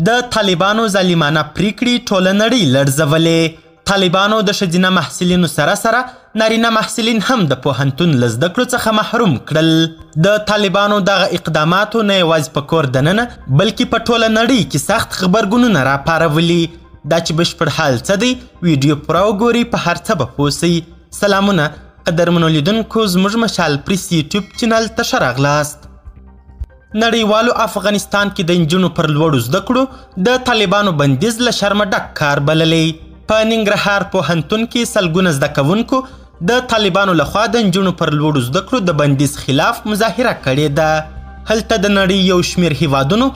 د طالبانو ظالمانه پریکړې ټوله نړۍ لړزولې. طالبانو د ښځینه محصلینو سره سره نارینه محصلین هم د پوهنتون له زده کړو څخه محروم کړل. د طالبانو دغه اقداماتو نه یوازې په کور دننه بلکې په ټوله نړۍ کې سخت خبرګونونه راپارولي. دا چې بشپړ حال څه دی ویډیو پوره وګورئ، په هر څه به پوه سئ. سلامونه قدرمنو لیدونکو، زموږ مشال پریس یوټیوب چینل ته ښه راغلاست. نړیوالو افغانستان کې د نجونو پر لوړو زده کړو د طالبانو بندیز له شرمه ډک کار بللی. په ننګرهار پوهنتون کې سلګونه زده کوونکو د طالبانو لخوا د نجونو پر لوړو زده کړو د بندیز خلاف مظاهره کړې ده. هلته د نړۍ یو شمیر هیوادونو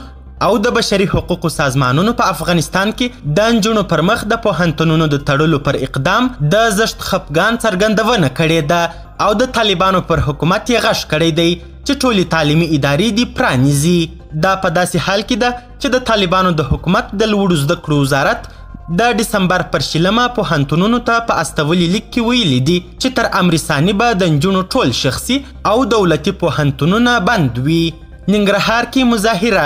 او د بشري حقوقو سازمانونو په افغانستان کې د نجونو پر مخ د پوهنتونونو د تړلو پر اقدام د زشت خفګان څرګندونه کړې ده او د طالبانو پر حکومت یې غږ کړی دی چې ټولې تعلیمي ادارې دې پرانیزي. دا په داسې حال کې ده چې د طالبانو د حکومت د لوړو زده کړو وزارت د ډسمبر پر 20 پوهنتونونو ته په استولي لیک کې ویلي دي چې تر امر ثاني به د نجونو ټول شخصي او دولتي پوهنتونونه بند وي. ننګرهار کې مظاهره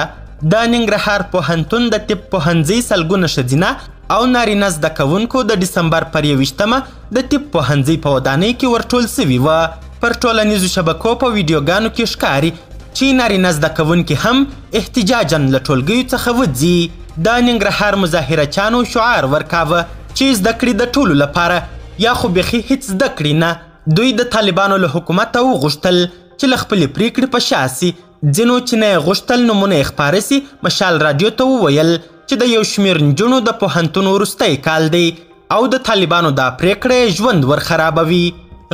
د ننګرهار پوهنتون د طب پوهنځي سلګونه ښځینه او نارینه زده کوونکو د ډسمبر پر 21 د طب پوهنځي په ودانۍ کې ورټول سوي وه. پر ټولنیزو شبکو په ویډیوګانو کې ښکاري چې نارینه زده کوونکي هم احتجاجاً له ټولګیو څخه وځي. د ننګرهار مظاهره چانو شعار ورکاوه چې زده کړې د ټولو لپاره یا خو بیخي هیڅ زده کړې نه. دوی د طالبانو له حکومته وغوښتل چې له خپلې پریکړې په شا سي. ځینو چې نه یې غوښتل نومونه یې خپاره سي مشال راډیو ته وویل چې د یو شمېر نجونو د پوهنتون وروستی کال دی او د طالبانو دا پریکړه ژوند ورخرابوي.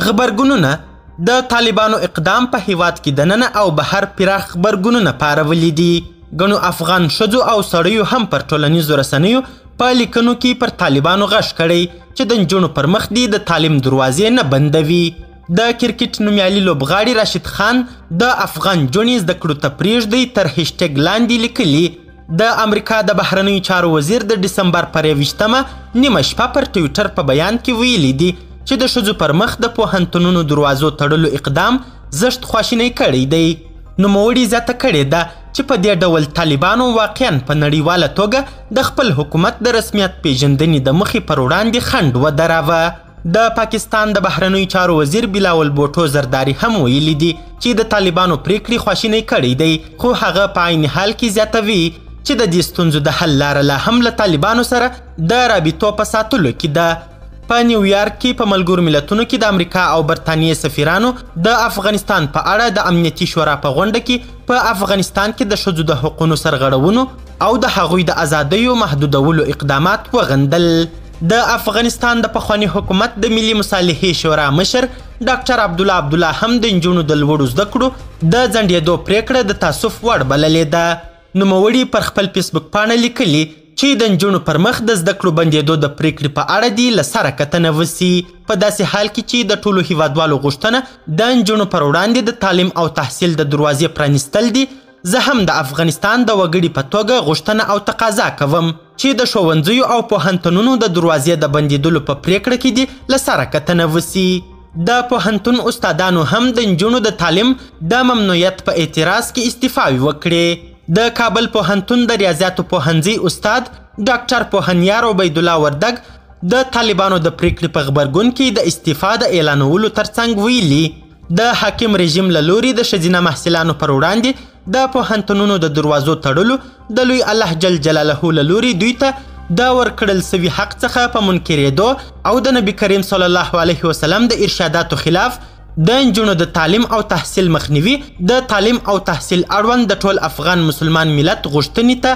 غبرګونونه د طالبانو اقدام په هیواد کې دننه او بهر پراخ غبرګونونه پارولي دي. ګڼو افغان ښځو او سړیو هم پر ټولنیزو رسنیو په لیکنو کې پر طالبانو غږ کړی چې د نجونو پر مخ دي د تعلیم دروازې نه بندوي. د کرکټ نومیالي لوبغاړي راشد خان د افغان نجونې زده کړو ته پرېږدئ تر هیشټیګ لاندې لیکلي. د امریکا د بهرنیو چارو وزیر د ډسمبر پر 21 نیمه شپه پر ټویټر په بیان کې ویلي دي چې د ښځو پر مخ د پوهنتونونو دروازو تړلو اقدام زشت خواشینی کړی دی. نوموړي زیاته کړې ده چې په دې ډول طالبانو واقعاً په نړیواله توګه د خپل حکومت د رسمیت پیژندنې د مخې پر وړاندې خنډ ودراوه. د پاکستان د بهرنیو چارو وزیر بلاول بوټو زرداری هم ویلي دي چې د طالبانو پریکړې خواشینی کړی دی، خو هغه په عین حال کې زیاتوي چې د دې ستونزو د حل لاره لا هم له طالبانو سره د رابطو په ساتلو کې ده. په نیویارک کې په ملګرو ملتونو کې د امریکا او برطانیې سفیرانو د افغانستان په اړه د امنیتي شورا په غونډه کې په افغانستان کې د ښځو د حقونو سرغړونو او د هغوی د ازادیو محدودولو اقدامات وغندل. د افغانستان د پخواني حکومت د ملي مصالحې شورا مشر ډاکټر عبدالله هم د نجونو د لوړو زده کړو د ځنډېدو پریکړه د تاسف وړ بللې ده. نوموړي پر خپل فیسبوک پاڼه لیکلي چې د نجونو پر مخ د زده کړو بندېدو د پریکړې په اړه دې له سره کتنه وسي. په داسې حال کې چې د ټولو هیوادوالو غوښتنه د نجونو پر وړاندې د تعلیم او تحصیل د دروازې پرانیستل دي، زه هم د افغانستان د وګړي په توګه غوښتنه او تقاضا کوم چې د ښوونځیو او پوهنتونونو د دروازې د بندېدلو په پریکړه کې دې له سره کتنه وسي. د پوهنتون استادانو هم د نجونو د تعلیم د ممنوعیت په اعتراض کې استعفاوې وکړې. د کابل پوهنتون د ریاضیاتو پوهنځي استاد ډاکټر پوهنیار عبیدالله وردګ د طالبانو د پریکړې په غبرګون کې د استعفا د اعلانولو ترڅنګ ویلي د حاکم رژیم له لوري د ښځینه محصلانو پر وړاندې د پوهنتونونو د دروازو تړلو د لوی الله جل جلاله له لوري دوی ته د ورکړل سوي حق څخه په منکرېدو او د نبي کریم صلی الله علیه وسلم د ارشاداتو خلاف د نجونو د تعلیم او تحصیل مخنیوي د تعلیم او تحصیل اړوند د ټول افغان مسلمان ملت غوښتنې ته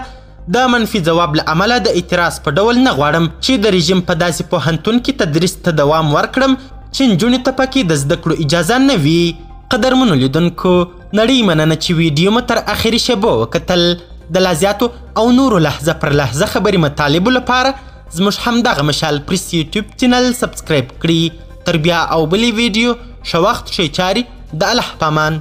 د منفي ځواب له امله د اعتراض په ډول نه غواړم چې د رژیم په داسې پوهنتون کې تدریس ته دوام ورکړم چې نجونې ته پکې د زده کړو اجازه نه وي. قدرمنو لیدونکو، نړۍ مننه چې ویډیو مو تر اخري شیبو وکتل. د لا زیاتو او نورو لحظه پر لحظه خبري مطالبو لپاره زموږ همدغه مشال پریس یوټیوب چینل سبسکرایب کړئ. تر بیا او بلې ویډیو ښه وخت ښې چارې، د الله پامان.